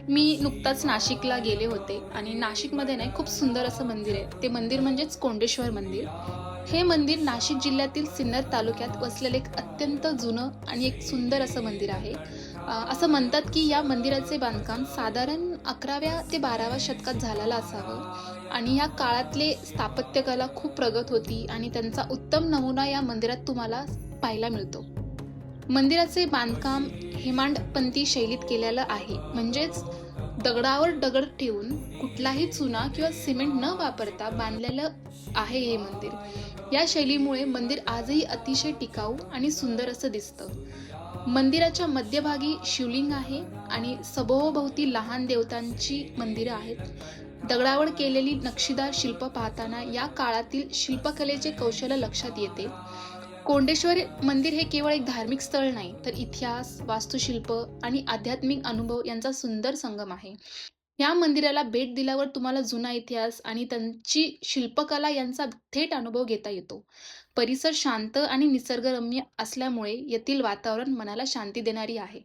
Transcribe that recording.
मी नुकताच नाशिकला गेले होते आणि नाशिकमध्ये ना खूप सुंदर असं मंदिर आहे. ते मंदिर म्हणजेच कोंडेश्वर मंदिर. हे मंदिर नाशिक जिल्ह्यातील सिन्नर तालुक्यात वसलेलं एक अत्यंत जुनं आणि एक सुंदर असं मंदिर आहे. असं म्हणतात की या मंदिराचे बांधकाम साधारण 11व्या ते 12व्या शतकात झालेलं असावं आणि या काळातले स्थापत्यकला खूप प्रगत होती आणि त्यांचा उत्तम नमुना या मंदिरात तुम्हाला पाहायला मिळतो. मंदिराचे बांधकाम हेमाडपंथी शैलीत केलेलं आहे. म्हणजेच दगडावर दगड ठेवून कुठलाही चुना किंवा सिमेंट न वापरता बांधलेलं आहे हे मंदिर. या शैलीमुळे मंदिर आजही अतिशय टिकाऊ आणि सुंदर असं दिसतं. मंदिराच्या मध्यभागी शिवलिंग आहे आणि सभोवभोवती लहान देवतांची मंदिरं आहेत. दगडावर केलेली नक्षीदार शिल्प पाहताना या काळातील शिल्पकलेचे कौशल्य लक्षात येते. कोंडेश्वर मंदिर हे केवळ एक धार्मिक स्थळ नाही, तर इतिहास, वास्तुशिल्प आणि आध्यात्मिक अनुभव यांचा सुंदर संगम आहे. या मंदिराला भेट दिल्यावर तुम्हाला जुना इतिहास आणि त्यांची शिल्पकला यांचा थेट अनुभव घेता येतो. परिसर शांत आणि निसर्गरम्य असल्यामुळे येथील वातावरण मनाला शांती देणारी आहे.